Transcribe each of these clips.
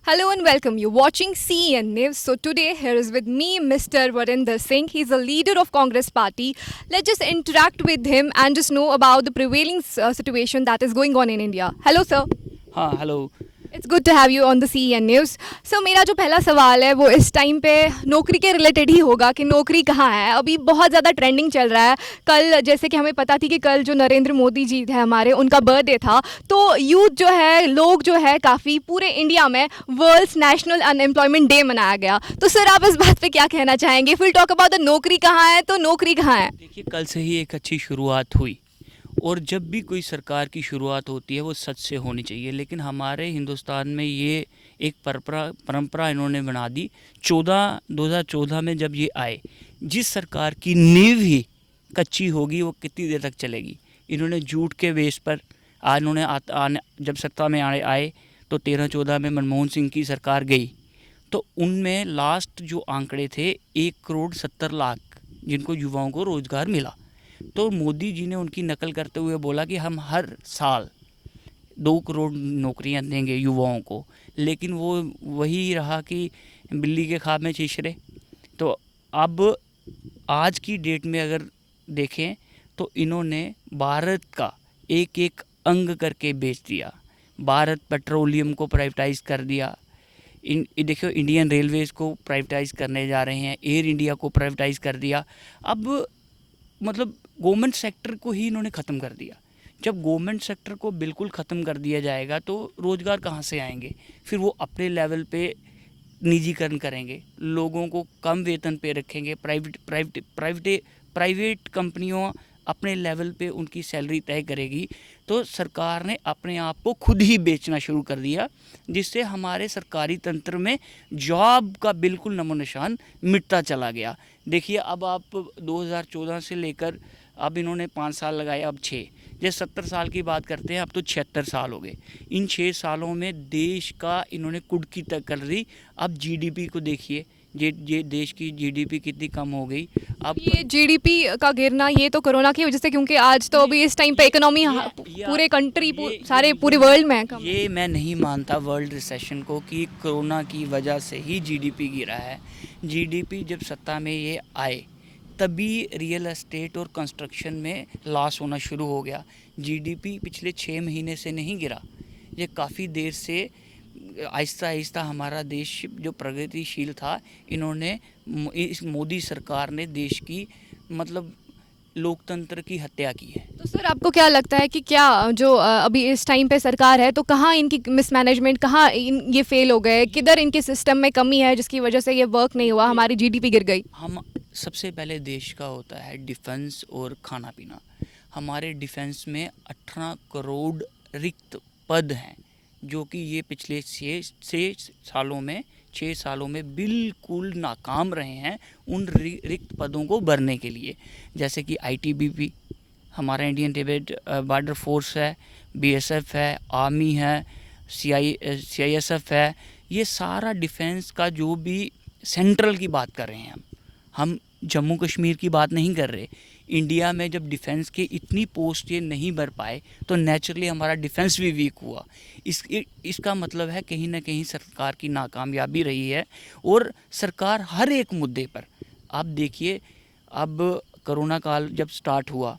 Hello and welcome. You're watching CN News. So today here is with me Mr. Varinder Singh. He's a leader of Congress party. Let's just interact with him and just know about the prevailing situation that is going on in India. Hello sir. हाँ hello. It's good to have you on the CN news. So मेरा जो पहला सवाल है वो इस time पे नौकरी के रिलेटेड ही होगा कि नौकरी कहाँ है. अभी बहुत ज़्यादा ट्रेंडिंग चल रहा है. कल जैसे कि हमें पता थी कि कल जो नरेंद्र मोदी जी थे हमारे, उनका बर्थडे था. तो यूथ जो है, लोग जो है, काफ़ी पूरे इंडिया में वर्ल्ड्स नेशनल अनएम्प्लॉयमेंट डे मनाया गया. तो सर आप इस बात पे क्या कहना चाहेंगे? फिर टॉक अबाउट द नौकरी कहाँ है, तो नौकरी कहाँ है? देखिए, कल से ही एक अच्छी शुरुआत हुई और जब भी कोई सरकार की शुरुआत होती है वो सच से होनी चाहिए। लेकिन हमारे हिंदुस्तान में ये एक परंपरा इन्होंने बना दी। 2014 में जब ये आए, जिस सरकार की नींव ही कच्ची होगी वो कितनी देर तक चलेगी। इन्होंने झूठ के बेस पर आज इन्होंने जब सत्ता में आए तो 13-14 में मनमोहन सिंह की सरकार गई तो उनमें लास्ट जो आंकड़े थे 1,70,00,000 जिनको युवाओं को रोज़गार मिला। तो मोदी जी ने उनकी नकल करते हुए बोला कि हम हर साल 2 करोड़ नौकरियां देंगे युवाओं को, लेकिन वो वही रहा कि बिल्ली के खाब में छिछरे। तो अब आज की डेट में अगर देखें तो इन्होंने भारत का एक एक अंग करके बेच दिया। भारत पेट्रोलियम को प्राइवेटाइज़ कर दिया। देखियो, इंडियन रेलवेज़ को प्राइवेटाइज़ करने जा रहे हैं, एयर इंडिया को प्राइवेटाइज़ कर दिया। अब मतलब गवर्नमेंट सेक्टर को ही इन्होंने ख़त्म कर दिया। जब गवर्नमेंट सेक्टर को बिल्कुल ख़त्म कर दिया जाएगा तो रोज़गार कहाँ से आएंगे? फिर वो अपने लेवल पे निजीकरण करेंगे, लोगों को कम वेतन पे रखेंगे, प्राइवेट कंपनियों अपने लेवल पे उनकी सैलरी तय करेगी। तो सरकार ने अपने आप को खुद ही बेचना शुरू कर दिया, जिससे हमारे सरकारी तंत्र में जॉब का बिल्कुल नमो निशान मिटता चला गया। देखिए, अब आप 2014 से लेकर अब इन्होंने 5 साल लगाए, अब 6, जैसे 70 साल की बात करते हैं, अब तो 76 साल हो गए। इन 6 सालों में देश का इन्होंने कुर्की तक कर दी। अब जीडीपी को देखिए, ये देश की जीडीपी कितनी कम हो गई। अब ये जीडीपी का गिरना ये तो कोरोना की वजह से, क्योंकि आज तो अभी इस टाइम पे इकोनॉमी पूरे कंट्री सारे पूरे वर्ल्ड में है कम. ये मैं नहीं मानता वर्ल्ड रिसेशन को कि कोरोना की वजह से ही जीडीपी गिरा है। जीडीपी जब सत्ता में ये आए तभी रियल एस्टेट और कंस्ट्रक्शन में लॉस होना शुरू हो गया। जीडीपी पिछले 6 महीने से नहीं गिरा, ये काफ़ी देर से आहिस्ता आहिस्ता हमारा देश जो प्रगतिशील था, इन्होंने इस मोदी सरकार ने देश की मतलब लोकतंत्र की हत्या की है। तो सर आपको क्या लगता है कि क्या जो अभी इस टाइम पे सरकार है, तो कहाँ इनकी मिसमैनेजमेंट, कहाँ ये फेल हो गए, किधर इनके सिस्टम में कमी है जिसकी वजह से ये वर्क नहीं हुआ, हमारी जीडीपी गिर गई? हम सबसे पहले देश का होता है डिफेंस और खाना पीना। हमारे डिफेंस में 18 करोड़ रिक्त पद हैं, जो कि ये पिछले 6 सालों में बिल्कुल नाकाम रहे हैं उन रिक्त पदों को भरने के लिए। जैसे कि आईटीबीपी, हमारा इंडियन टिबेट बॉर्डर फोर्स है, बीएसएफ है, आर्मी है, सीआईएसएफ है। ये सारा डिफेंस का जो भी सेंट्रल की बात कर रहे हैं हम जम्मू कश्मीर की बात नहीं कर रहे। इंडिया में जब डिफेंस के इतनी पोस्ट ये नहीं भर पाए तो नेचुरली हमारा डिफेंस भी वीक हुआ। इसका मतलब है कहीं ना कहीं सरकार की नाकामयाबी रही है। और सरकार हर एक मुद्दे पर, आप देखिए, अब कोरोना काल जब स्टार्ट हुआ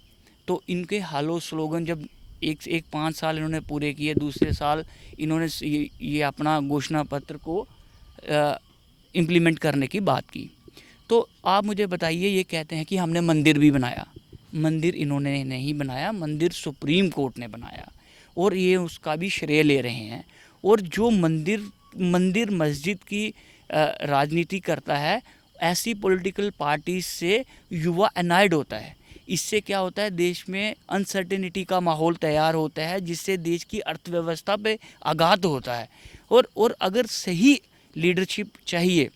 तो इनके हालो स्लोगन जब एक 5 साल इन्होंने पूरे किए, दूसरे साल इन्होंने ये अपना घोषणा पत्र को इम्प्लीमेंट करने की बात की। तो आप मुझे बताइए, ये कहते हैं कि हमने मंदिर भी बनाया। मंदिर इन्होंने नहीं बनाया, मंदिर सुप्रीम कोर्ट ने बनाया और ये उसका भी श्रेय ले रहे हैं। और जो मंदिर मस्जिद की राजनीति करता है, ऐसी पॉलिटिकल पार्टी से युवा अनाइड होता है। इससे क्या होता है, देश में अनसर्टेनिटी का माहौल तैयार होता है, जिससे देश की अर्थव्यवस्था पे आघात होता है। और अगर सही लीडरशिप चाहिए,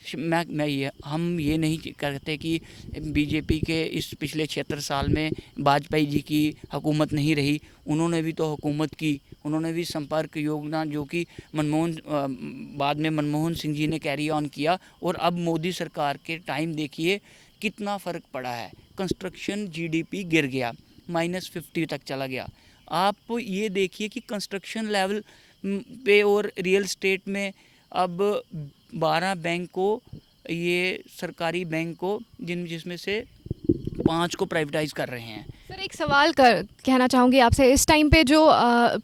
हम ये नहीं कहते कि बीजेपी के इस पिछले 76 साल में वाजपेयी जी की हुकूमत नहीं रही। उन्होंने भी तो हुकूमत की, उन्होंने भी संपर्क योजना जो कि बाद में मनमोहन सिंह जी ने कैरी ऑन किया। और अब मोदी सरकार के टाइम देखिए कितना फ़र्क पड़ा है। कंस्ट्रक्शन जीडीपी गिर गया, -50 तक चला गया। आप ये देखिए कि कंस्ट्रक्शन लेवल पे और रियल स्टेट में अब 12 बैंक को, ये सरकारी बैंक को, जिसमें से 5 को प्राइवेटाइज कर रहे हैं। सर एक सवाल कहना चाहूँगी आपसे। इस टाइम पे जो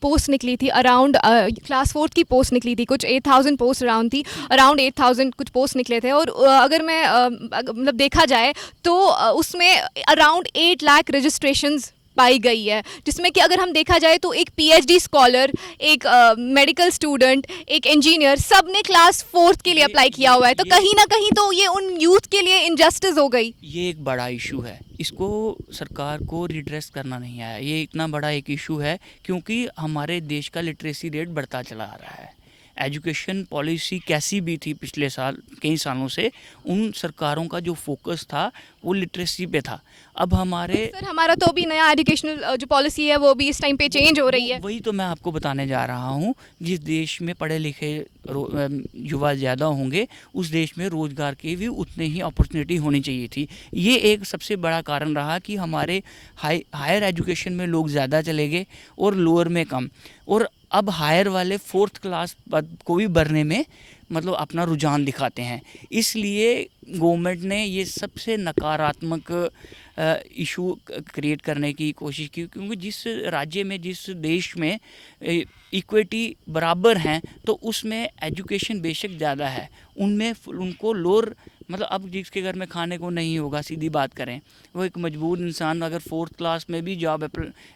पोस्ट निकली थी अराउंड क्लास 4 की पोस्ट निकली थी, कुछ 8,000 पोस्ट अराउंड थी, अराउंड 8,000 कुछ पोस्ट निकले थे, और अगर मैं मतलब देखा जाए तो उसमें अराउंड 8 लाख रजिस्ट्रेशंस पाई गई है, जिसमें कि अगर हम देखा जाए तो एक पीएचडी स्कॉलर, एक मेडिकल स्टूडेंट, एक इंजीनियर, सब ने क्लास 4 के लिए अप्लाई किया हुआ है। तो कहीं ना कहीं तो ये उन यूथ के लिए इनजस्टिस हो गई। ये एक बड़ा इशू है, इसको सरकार को रिड्रेस करना नहीं आया। ये इतना बड़ा एक इशू है क्योंकि हमारे देश का लिटरेसी रेट बढ़ता चला आ रहा है। एजुकेशन पॉलिसी कैसी भी थी पिछले साल, कई सालों से, उन सरकारों का जो फोकस था वो लिटरेसी पे था। अब हमारे सर हमारा तो अभी नया एजुकेशनल जो पॉलिसी है वो भी इस टाइम पे चेंज हो रही है। वही तो मैं आपको बताने जा रहा हूँ। जिस देश में पढ़े लिखे युवा ज़्यादा होंगे उस देश में रोज़गार की भी उतनी ही अपॉर्चुनिटी होनी चाहिए थी। ये एक सबसे बड़ा कारण रहा कि हमारे हायर एजुकेशन में लोग ज़्यादा चले गए और लोअर में कम। और अब हायर वाले 4th क्लास पद को भी भरने में मतलब अपना रुझान दिखाते हैं। इसलिए गवर्नमेंट ने ये सबसे नकारात्मक इशू क्रिएट करने की कोशिश की, क्योंकि जिस राज्य में, जिस देश में इक्विटी बराबर हैं तो उसमें एजुकेशन बेशक ज़्यादा है, उनमें उनको लोअर मतलब अब जिसके घर में खाने को नहीं होगा, सीधी बात करें, वो एक मजबूर इंसान अगर 4th क्लास में भी जॉब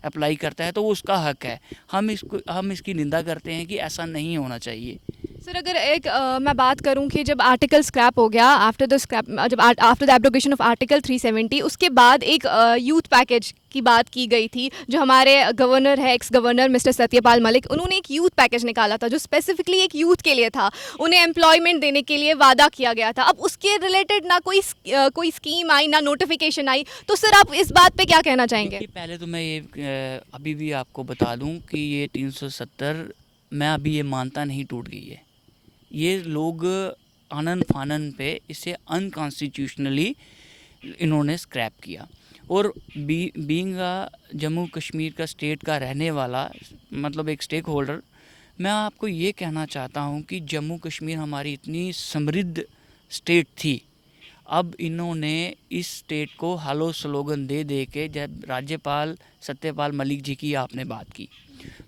अप्लाई करता है तो वो उसका हक है। हम इसकी निंदा करते हैं कि ऐसा नहीं होना चाहिए। सर अगर एक मैं बात करूं कि जब आर्टिकल स्क्रैप हो गया, after the abrogation of article 370, उसके बाद एक यूथ पैकेज की बात की गई थी, जो हमारे गवर्नर है, x governor mister Satyapal Malik, उन्होंने एक यूथ पैकेज निकाला था जो स्पेसिफिकली एक यूथ के लिए था, उन्हें एम्प्लॉयमेंट देने के लिए वादा किया गया था। अब उसके रिलेटेड ना कोई स्कीम आई, ना नोटिफिकेशन आई, तो सर आप इस बात पे क्या कहना चाहेंगे? पहले तो मैं ये अभी भी आपको बता दूं कि ये 370 मैं अभी ये मानता नहीं टूट गई है। ये लोग आनन फानन पे इसे अनकॉन्स्टिट्यूशनली इन्होंने स्क्रैप किया। और बीइंग जम्मू कश्मीर का स्टेट का रहने वाला, मतलब एक स्टेक होल्डर, मैं आपको ये कहना चाहता हूँ कि जम्मू कश्मीर हमारी इतनी समृद्ध स्टेट थी, अब इन्होंने इस स्टेट को हालो स्लोगन दे दे के, जब राज्यपाल सत्यपाल मलिक जी की आपने बात की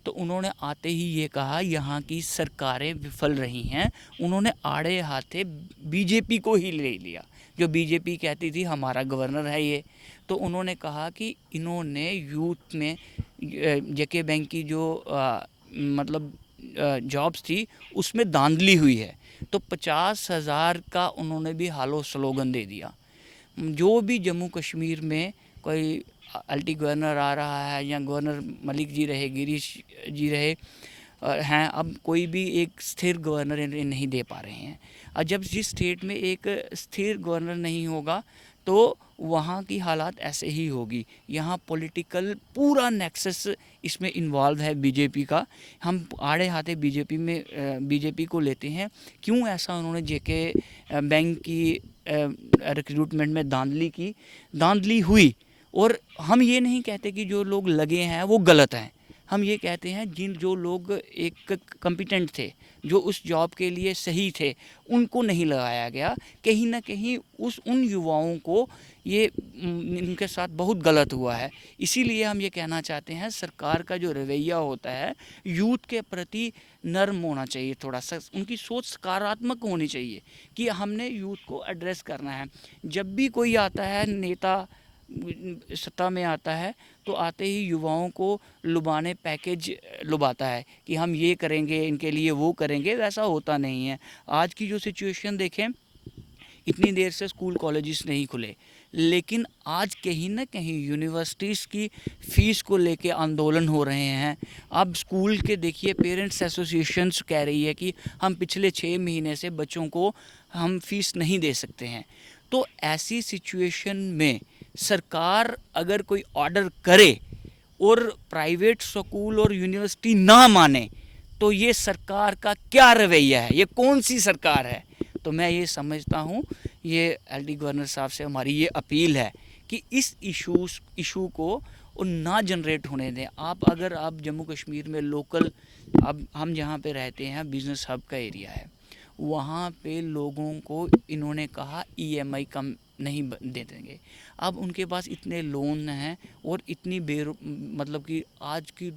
तो उन्होंने आते ही ये कहा यहाँ की सरकारें विफल रही हैं। उन्होंने आड़े हाथे बीजेपी को ही ले लिया, जो बीजेपी कहती थी हमारा गवर्नर है ये। तो उन्होंने कहा कि इन्होंने यूथ में जेके बैंक की जो मतलब जॉब्स थी उसमें धांधली हुई है, तो 50,000 का उन्होंने भी हालो स्लोगन दे दिया। जो भी जम्मू कश्मीर में कोई अल्टी गवर्नर आ रहा है या गवर्नर मलिक जी रहे, गिरीश जी रहे हैं, अब कोई भी एक स्थिर गवर्नर नहीं दे पा रहे हैं। और जब जिस स्टेट में एक स्थिर गवर्नर नहीं होगा तो वहाँ की हालात ऐसे ही होगी। यहाँ पॉलिटिकल पूरा नेक्सस इसमें इन्वॉल्व है बीजेपी का। हम आड़े हाथे बीजेपी को लेते हैं। क्यों ऐसा उन्होंने जेके बैंक की रिक्रूटमेंट में धांधली हुई। और हम ये नहीं कहते कि जो लोग लगे हैं वो गलत हैं, हम ये कहते हैं जो लोग एक कॉम्पिटेंट थे, जो उस जॉब के लिए सही थे, उनको नहीं लगाया गया। कहीं ना कहीं उन युवाओं को ये इनके साथ बहुत गलत हुआ है। इसीलिए हम ये कहना चाहते हैं सरकार का जो रवैया होता है यूथ के प्रति नर्म होना चाहिए, थोड़ा सा उनकी सोच सकारात्मक होनी चाहिए कि हमने यूथ को एड्रेस करना है। जब भी कोई आता है, नेता सत्ता में आता है, तो आते ही युवाओं को लुभाने पैकेज लुभाता है कि हम ये करेंगे, इनके लिए वो करेंगे। वैसा होता नहीं है। आज की जो सिचुएशन देखें, इतनी देर से स्कूल कॉलेजेस नहीं खुले, लेकिन आज कहीं ना कहीं यूनिवर्सिटीज़ की फ़ीस को लेके आंदोलन हो रहे हैं। अब स्कूल के देखिए, पेरेंट्स एसोसिएशंस कह रही है कि हम पिछले 6 महीने से बच्चों को हम फ़ीस नहीं दे सकते हैं। तो ऐसी सिचुएशन में सरकार अगर कोई ऑर्डर करे और प्राइवेट स्कूल और यूनिवर्सिटी ना माने, तो ये सरकार का क्या रवैया है, ये कौन सी सरकार है? तो मैं ये समझता हूँ, ये एलडी गवर्नर साहब से हमारी ये अपील है कि इस इशू को ना जनरेट होने दें। अगर आप जम्मू कश्मीर में लोकल, अब हम जहाँ पे रहते हैं बिज़नेस हब का एरिया है, वहाँ पे लोगों को इन्होंने कहा ईएमआई कम नहीं दे देंगे। अब उनके पास इतने लोन हैं और इतनी मतलब कि आज की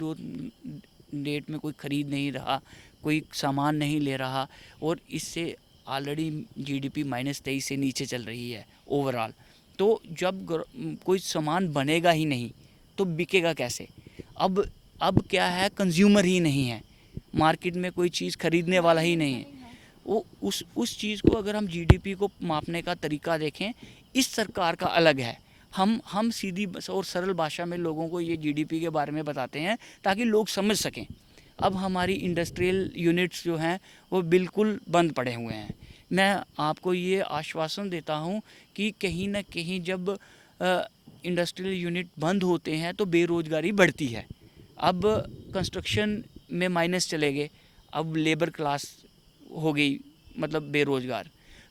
डेट में कोई ख़रीद नहीं रहा, कोई सामान नहीं ले रहा, और इससे ऑलरेडी जीडीपी -23 से नीचे चल रही है ओवरऑल। तो जब कोई सामान बनेगा ही नहीं तो बिकेगा कैसे? अब क्या है, कंज्यूमर ही नहीं है, मार्केट में कोई चीज़ खरीदने वाला ही नहीं है। वो उस चीज़ को अगर हम जीडीपी को मापने का तरीका देखें, इस सरकार का अलग है। हम सीधी और सरल भाषा में लोगों को ये जीडीपी के बारे में बताते हैं ताकि लोग समझ सकें। अब हमारी इंडस्ट्रियल यूनिट्स जो हैं वो बिल्कुल बंद पड़े हुए हैं। मैं आपको ये आश्वासन देता हूँ कि कहीं ना कहीं जब इंडस्ट्रियल यूनिट बंद होते हैं तो बेरोज़गारी बढ़ती है। अब कंस्ट्रक्शन में माइनस चले गए, अब लेबर क्लास हो गई मतलब बेरोज़गार।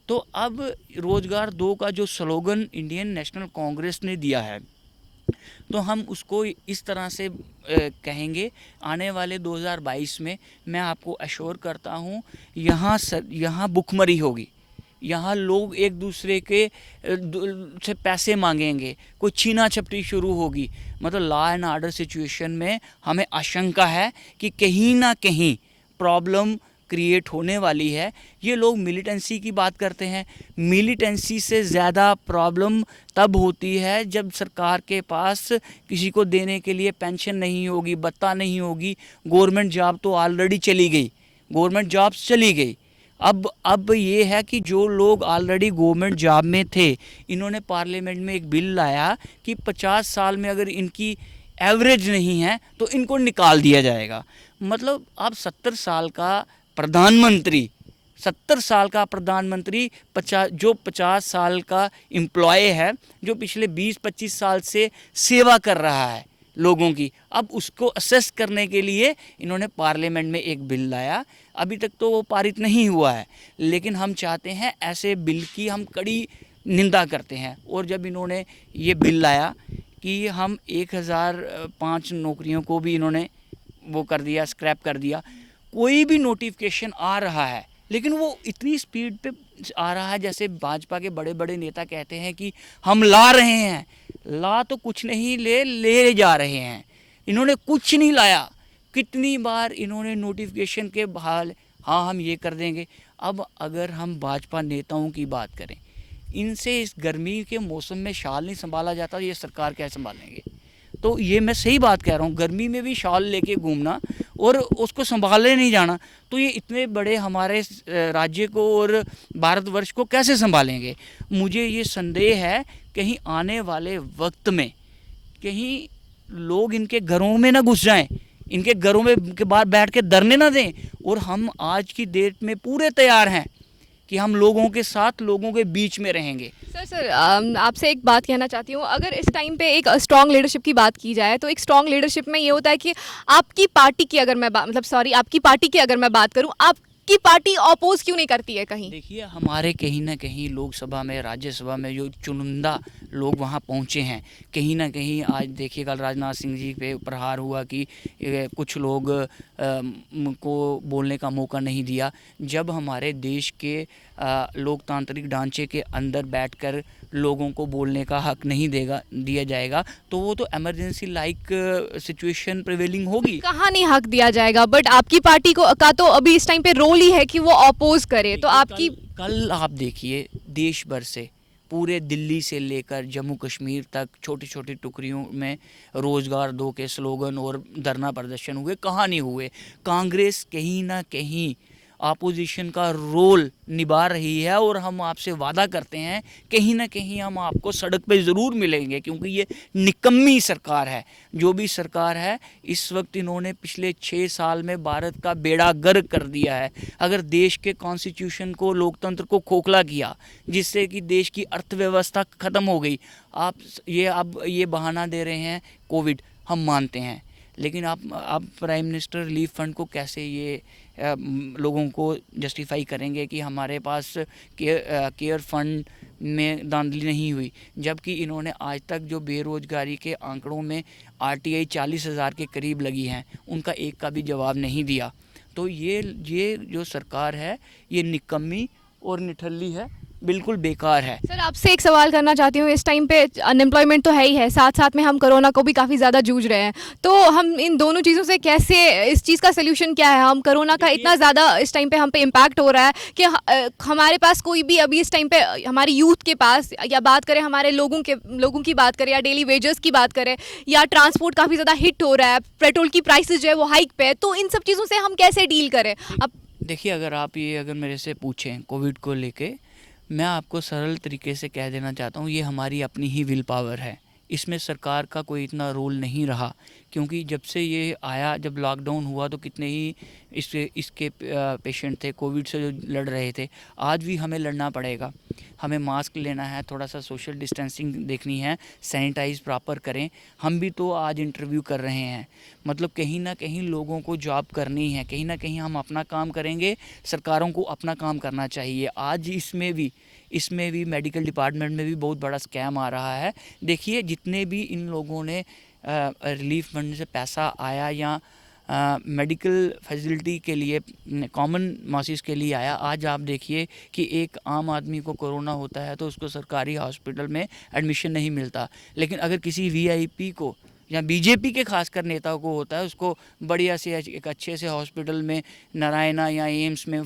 तो अब रोज़गार 2 का जो स्लोगन इंडियन नेशनल कांग्रेस ने दिया है, तो हम उसको इस तरह से कहेंगे आने वाले 2022 में। मैं आपको अश्योर करता हूँ यहाँ भुखमरी होगी, यहाँ लोग एक दूसरे के से पैसे मांगेंगे, कोई छीना झपटी शुरू होगी। मतलब लॉ एंड ऑर्डर सिचुएशन में हमें आशंका है कि कहीं ना कहीं प्रॉब्लम क्रिएट होने वाली है। ये लोग मिलिटेंसी की बात करते हैं, मिलिटेंसी से ज़्यादा प्रॉब्लम तब होती है जब सरकार के पास किसी को देने के लिए पेंशन नहीं होगी, भत्ता नहीं होगी। गवर्नमेंट जॉब तो ऑलरेडी चली गई, गवर्नमेंट जॉब्स चली गई। अब ये है कि जो लोग ऑलरेडी गवर्नमेंट जॉब में थे, इन्होंने पार्लियामेंट में एक बिल लाया कि 50 साल में अगर इनकी एवरेज नहीं है तो इनको निकाल दिया जाएगा। मतलब अब 70 साल का प्रधानमंत्री 50 साल का एम्प्लॉय है, जो पिछले 20-25 साल से सेवा कर रहा है लोगों की, अब उसको असेस करने के लिए इन्होंने पार्लियामेंट में एक बिल लाया। अभी तक तो वो पारित नहीं हुआ है, लेकिन हम चाहते हैं ऐसे बिल की हम कड़ी निंदा करते हैं। और जब इन्होंने ये बिल लाया कि हम 1005 नौकरियों को भी इन्होंने वो कर दिया, स्क्रैप कर दिया। कोई भी नोटिफिकेशन आ रहा है लेकिन वो इतनी स्पीड पे आ रहा है जैसे भाजपा के बड़े बड़े नेता कहते हैं कि हम ला रहे हैं। ला तो कुछ नहीं, ले जा रहे हैं। इन्होंने कुछ नहीं लाया। कितनी बार इन्होंने नोटिफिकेशन के बहाल हाँ हम ये कर देंगे। अब अगर हम भाजपा नेताओं की बात करें, इनसे इस गर्मी के मौसम में शाल नहीं संभाला जाता, ये सरकार क्या संभालेंगे? तो ये मैं सही बात कह रहा हूँ, गर्मी में भी शाल लेके घूमना और उसको संभालने नहीं जाना, तो ये इतने बड़े हमारे राज्य को और भारतवर्ष को कैसे संभालेंगे? मुझे ये संदेह है कहीं आने वाले वक्त में कहीं लोग इनके घरों में ना घुस जाएं, इनके घरों में के बाहर बैठ के धरने ना दें। और हम आज की डेट में पूरे तैयार हैं कि हम लोगों के साथ, लोगों के बीच में रहेंगे। सर आपसे एक बात कहना चाहती हूँ। अगर इस टाइम पे एक स्ट्रॉन्ग लीडरशिप की बात की जाए तो एक स्ट्रॉन्ग लीडरशिप में ये होता है कि आपकी पार्टी की अगर मैं आपकी पार्टी की अगर मैं बात करूँ, आपकी पार्टी अपोज क्यों नहीं करती है कहीं? देखिए, हमारे कहीं ना कहीं लोकसभा में, राज्यसभा में जो चुनिंदा लोग वहाँ पहुँचे हैं, कहीं ना कहीं आज देखिए कल राजनाथ सिंह जी पे प्रहार हुआ कि कुछ लोग को बोलने का मौका नहीं दिया। जब हमारे देश के लोकतांत्रिक ढांचे के अंदर बैठकर लोगों को बोलने का हक नहीं दिया जाएगा तो वो तो इमरजेंसी लाइक सिचुएशन प्रिवेलिंग होगी। कहाँ नहीं हक दिया जाएगा, बट आपकी पार्टी का तो अभी इस टाइम पे रोल ही है कि वो अपोज करे। तो आपकी कल आप देखिए देश भर से, पूरे दिल्ली से लेकर जम्मू कश्मीर तक छोटी छोटी टुकड़ियों में रोज़गार दो के स्लोगन और धरना प्रदर्शन हुए। कहाँ नहीं हुए? कांग्रेस कहीं ना कहीं अपोजिशन का रोल निभा रही है और हम आपसे वादा करते हैं कहीं ना कहीं हम आपको सड़क पे ज़रूर मिलेंगे, क्योंकि ये निकम्मी सरकार है जो भी सरकार है इस वक्त। इन्होंने पिछले 6 साल में भारत का बेड़ा गर्क कर दिया है। अगर देश के कॉन्स्टिट्यूशन को, लोकतंत्र को खोखला किया, जिससे कि देश की अर्थव्यवस्था ख़त्म हो गई। आप ये बहाना दे रहे हैं कोविड, हम मानते हैं, लेकिन आप प्राइम मिनिस्टर रिलीफ फंड को कैसे ये लोगों को जस्टिफाई करेंगे कि हमारे पास केयर फंड में धांधली नहीं हुई, जबकि इन्होंने आज तक जो बेरोज़गारी के आंकड़ों में आरटीआई 40,000 के करीब लगी हैं, उनका एक का भी जवाब नहीं दिया। तो ये जो सरकार है ये निकम्मी और निठल्ली है, बिल्कुल बेकार है। सर आपसे एक सवाल करना चाहती हूँ, इस टाइम पे अनएम्प्लॉयमेंट तो है ही है, साथ साथ में हम कोरोना को भी काफ़ी ज़्यादा जूझ रहे हैं, तो हम इन दोनों चीज़ों से कैसे, इस चीज़ का सोल्यूशन क्या है? हम कोरोना का इतना ज़्यादा इस टाइम पे हम पे इम्पैक्ट हो रहा है कि हमारे पास कोई भी अभी इस टाइम पे हमारी यूथ के पास, या बात करें हमारे लोगों की बात करें, या डेली वेजेस की बात करें, या ट्रांसपोर्ट काफ़ी ज़्यादा हिट हो रहा है, पेट्रोल की प्राइसेस जो है वो हाइक पे है, तो इन सब चीज़ों से हम कैसे डील करें? अब देखिए, अगर मेरे से पूछें कोविड को लेके, मैं आपको सरल तरीके से कह देना चाहता हूँ, ये हमारी अपनी ही विल पावर है। इसमें सरकार का कोई इतना रोल नहीं रहा, क्योंकि जब से ये आया, जब लॉकडाउन हुआ तो कितने ही इसके पेशेंट थे, कोविड से जो लड़ रहे थे। आज भी हमें लड़ना पड़ेगा, हमें मास्क लेना है, थोड़ा सा सोशल डिस्टेंसिंग देखनी है, सैनिटाइज प्रॉपर करें। हम भी तो आज इंटरव्यू कर रहे हैं, मतलब कहीं ना कहीं लोगों को जॉब करनी है, कहीं ना कहीं हम अपना काम करेंगे, सरकारों को अपना काम करना चाहिए। आज इसमें भी मेडिकल डिपार्टमेंट में भी बहुत बड़ा स्कैम आ रहा है। देखिए, जितने भी इन लोगों ने रिलीफ फंड से पैसा आया या मेडिकल फैसिलिटी के लिए, कॉमन मासिस के लिए आया, आज आप देखिए कि एक आम आदमी को कोरोना होता है तो उसको सरकारी हॉस्पिटल में एडमिशन नहीं मिलता, लेकिन अगर किसी वीआईपी को या बीजेपी के खासकर नेताओं को होता है, उसको बढ़िया से एक अच्छे से हॉस्पिटल में, नारायणा या एम्स में,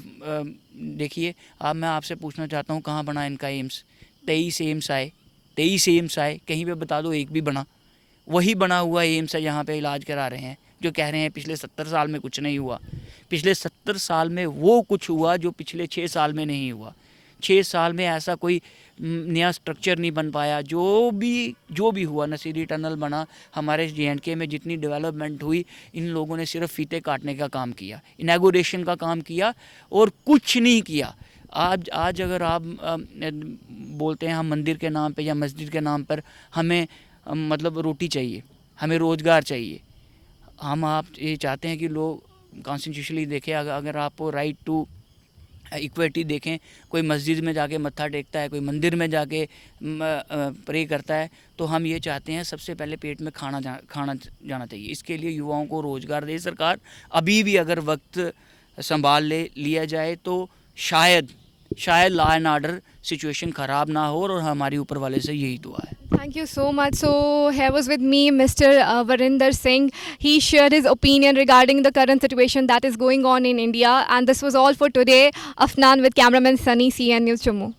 देखिए अब मैं आपसे पूछना चाहता हूँ, कहाँ बना इनका एम्स? 23 एम्स आए, कहीं पे बता दो एक भी बना? वही बना हुआ एम्स है जहाँ पे इलाज करा रहे हैं, जो कह रहे हैं पिछले 70 साल में कुछ नहीं हुआ। पिछले 70 साल में वो कुछ हुआ जो पिछले 6 साल में नहीं हुआ। 6 साल में ऐसा कोई नया स्ट्रक्चर नहीं बन पाया। जो भी हुआ, नसीरी टनल बना, हमारे JNK में जितनी डेवलपमेंट हुई, इन लोगों ने सिर्फ फीते काटने का काम किया, इनॉग्रेशन का काम किया और कुछ नहीं किया। आज अगर आप बोलते हैं हम मंदिर के नाम पे या मस्जिद के नाम पर हमें मतलब रोटी चाहिए, हमें रोज़गार चाहिए, आप ये चाहते हैं कि लोग कॉन्स्टिट्यूशनली देखें, अगर आपको राइट टू इक्विटी देखें, कोई मस्जिद में जाके मत्था टेकता है, कोई मंदिर में जाके प्रे करता है, तो हम ये चाहते हैं सबसे पहले पेट में खाना जाना चाहिए। इसके लिए युवाओं को रोज़गार दे सरकार। अभी भी अगर वक्त संभाल लिया जाए तो शायद लॉ एंड ऑर्डर सिचुएशन ख़राब ना हो, और हमारी ऊपर वाले से यही दुआ है। Thank you so much. So here was with me Mr. Varinder Singh. He shared his opinion regarding the current situation that is going on in India. And this was all for today. Afnan with cameraman Sunny, CN News Jammu.